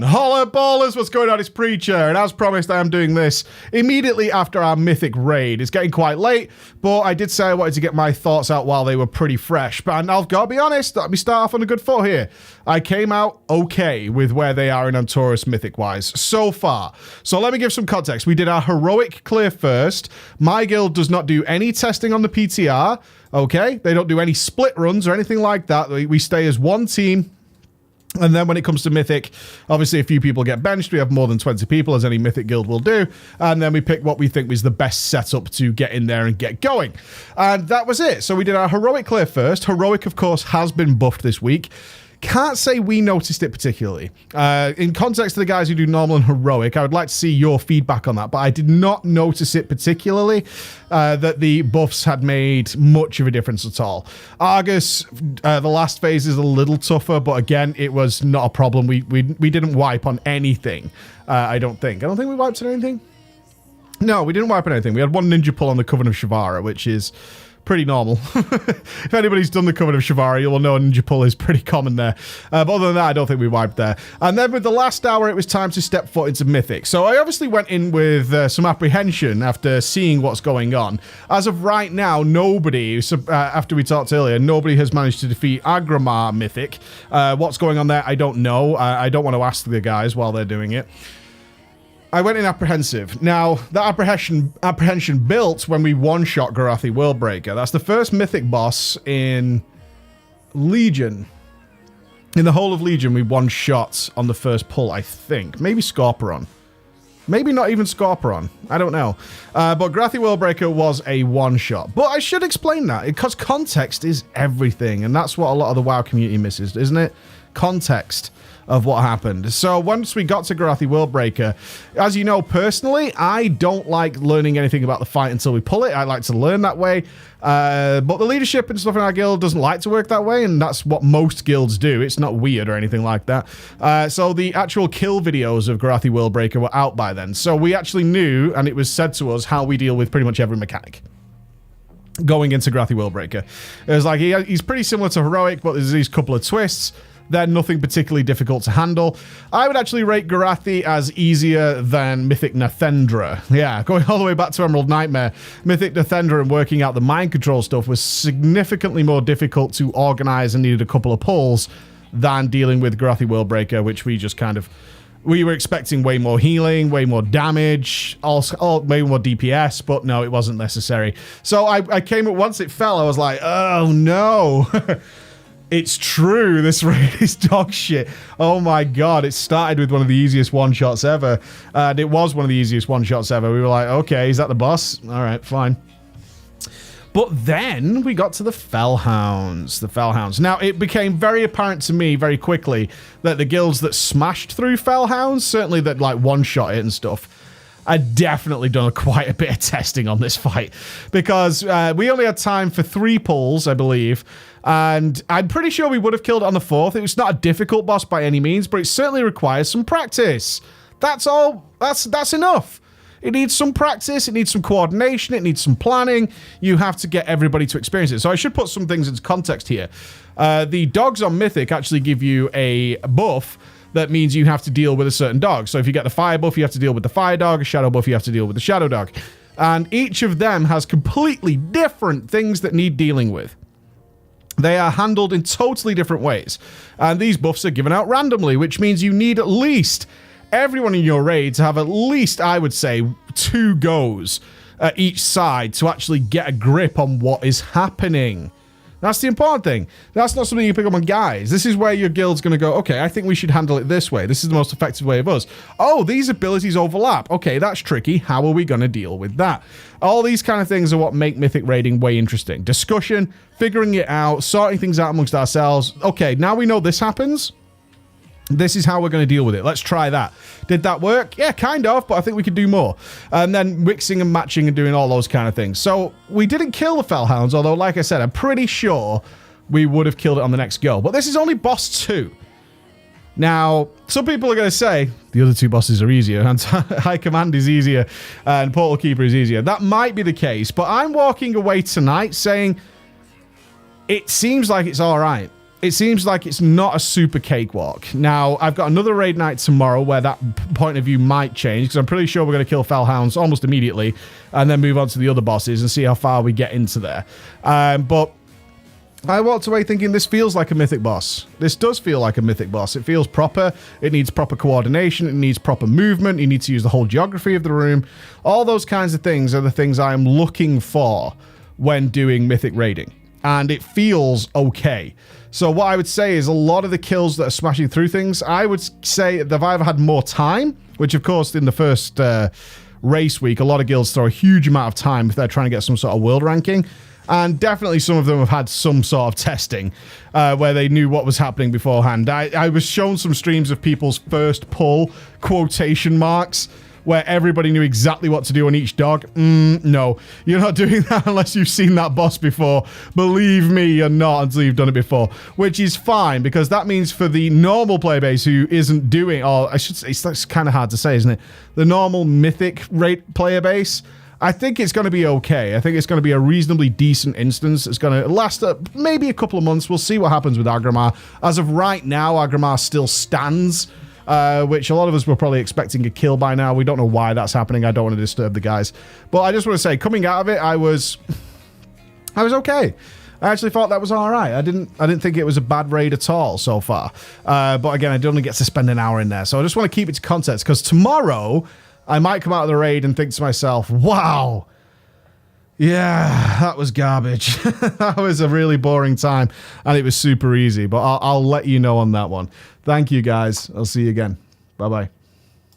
Holla ballers, what's going on? It's Preacher, and as promised, I am doing this immediately after our Mythic raid. It's getting quite late, but I did say I wanted to get my thoughts out while they were pretty fresh. But I've got to be honest, let me start off on a good foot here. I came out okay with where they are in Antorus Mythic-wise so far. So let me give some context. We did our heroic clear first. My guild does not do any testing on the PTR, okay? They don't do any split runs or anything like that. We stay as one team. And then when it comes to Mythic, obviously a few people get benched. We have more than 20 people, as any Mythic guild will do. And then we pick what we think was the best setup to get in there and get going. And that was it. So we did our Heroic clear first. Heroic, of course, has been buffed this week. Can't say we noticed it particularly. In context to the guys who do normal and heroic, I would like to see your feedback on that, but I did not notice it particularly, that the buffs had made much of a difference at all. Argus, the last phase is a little tougher, but again, it was not a problem. We didn't wipe on anything, I don't think. I don't think we wiped on anything. No, we didn't wipe on anything. We had one ninja pull on the Coven of Shavara, which is pretty normal. If anybody's done the Coven of Shavara, you will know a ninja pull is pretty common there. But other than that, I don't think we wiped there. And then with the last hour, it was time to step foot into Mythic. So I obviously went in with some apprehension after seeing what's going on. As of right now, nobody, after we talked earlier, nobody has managed to defeat Agramar Mythic. What's going on there, I don't know. I don't want to ask the guys while they're doing it. I went in apprehensive. Now, that apprehension built when we one-shot Garathi Worldbreaker. That's the first Mythic boss in Legion. In the whole of Legion, we one-shot on the first pull, I think. Maybe Scorpion. Maybe not even Scorpion. I don't know. But Garathi Worldbreaker was a one-shot. But I should explain that, because context is everything, and that's what a lot of the WoW community misses, isn't it? Context of what happened. So once we got to Garathi Worldbreaker, as you know, personally, I don't like learning anything about the fight until we pull it. I like to learn that way. But the leadership and stuff in our guild doesn't like to work that way, and that's what most guilds do. It's not weird or anything like that. So the actual kill videos of Garathi Worldbreaker were out by then. So we actually knew, and it was said to us, how we deal with pretty much every mechanic going into Garathi Worldbreaker. It was like, he's pretty similar to Heroic, but there's these couple of twists. They're nothing particularly difficult to handle. I would actually rate Garathi as easier than Mythic Nathendra. Yeah, going all the way back to Emerald Nightmare, Mythic Nathendra and working out the mind control stuff was significantly more difficult to organize and needed a couple of pulls than dealing with Garathi Worldbreaker, which we just kind of... We were expecting way more healing, way more damage, also way more DPS, but no, it wasn't necessary. So I came at once it fell, I was like, oh no. It's true, this raid is dog shit. Oh my god, it started with one of the easiest one-shots ever. And it was one of the easiest one-shots ever. We were like, okay, is that the boss? Alright, fine. But then we got to the Fellhounds. The Fellhounds. Now, it became very apparent to me very quickly that the guilds that smashed through Fellhounds, certainly that like one-shot it and stuff, I'd definitely done quite a bit of testing on this fight. Because we only had time for 3 pulls, I believe. And I'm pretty sure we would have killed it on the 4th. It was not a difficult boss by any means, but it certainly requires some practice. That's all. That's enough. It needs some practice. It needs some coordination. It needs some planning. You have to get everybody to experience it. So I should put some things into context here. The dogs on Mythic actually give you a buff that means you have to deal with a certain dog. So if you get the fire buff, you have to deal with the fire dog. A shadow buff, you have to deal with the shadow dog. And each of them has completely different things that need dealing with. They are handled in totally different ways. And these buffs are given out randomly, which means you need at least everyone in your raid to have at least, I would say, 2 goes at each side to actually get a grip on what is happening. That's the important thing. That's not something you pick up on guys. This is where your guild's going to go, okay, I think we should handle it this way. This is the most effective way of us. Oh, these abilities overlap. Okay, that's tricky. How are we going to deal with that? All these kind of things are what make Mythic raiding way interesting. Discussion, figuring it out, sorting things out amongst ourselves. Okay, now we know this happens. This is how we're going to deal with it. Let's try that. Did that work? Yeah, kind of, but I think we could do more. And then mixing and matching and doing all those kind of things. So we didn't kill the Fellhounds, although, like I said, I'm pretty sure we would have killed it on the next go. But this is only boss 2. Now, some people are going to say, the other 2 bosses are easier, and High Command is easier, and Portal Keeper is easier. That might be the case, but I'm walking away tonight saying, it seems like it's all right. it seems like it's not a super cakewalk. Now, I've got another raid night tomorrow where that point of view might change, because I'm pretty sure we're going to kill Fellhounds almost immediately and then move on to the other bosses and see how far we get into there. But I walked away thinking this feels like a Mythic boss. This does feel like a Mythic boss. It feels proper. It needs proper coordination. It needs proper movement. You need to use the whole geography of the room. All those kinds of things are the things I am looking for when doing Mythic raiding. And it feels okay. So what I would say is a lot of the kills that are smashing through things, I would say that if I ever had more time, which of course in the first race week, a lot of guilds throw a huge amount of time if they're trying to get some sort of world ranking. And definitely some of them have had some sort of testing where they knew what was happening beforehand. I was shown some streams of people's first pull quotation marks where everybody knew exactly what to do on each dog. No, you're not doing that unless you've seen that boss before. Believe me, you're not until you've done it before, which is fine, because that means for the normal player base who isn't doing, or I should say, it's kind of hard to say, isn't it? The normal Mythic rate player base, I think it's going to be okay. I think it's going to be a reasonably decent instance. It's going to last maybe a couple of months. We'll see what happens with Agramar. As of right now, Agramar still stands, which a lot of us were probably expecting a kill by now. We don't know why that's happening. I don't want to disturb the guys. But I just want to say, coming out of it, I was okay. I actually thought that was all right. I didn't think it was a bad raid at all so far. But again, I did only get to spend an hour in there. So I just want to keep it to context, because tomorrow I might come out of the raid and think to myself, wow, yeah, that was garbage. That was a really boring time, and it was super easy. But I'll let you know on that one. Thank you, guys. I'll see you again. Bye-bye.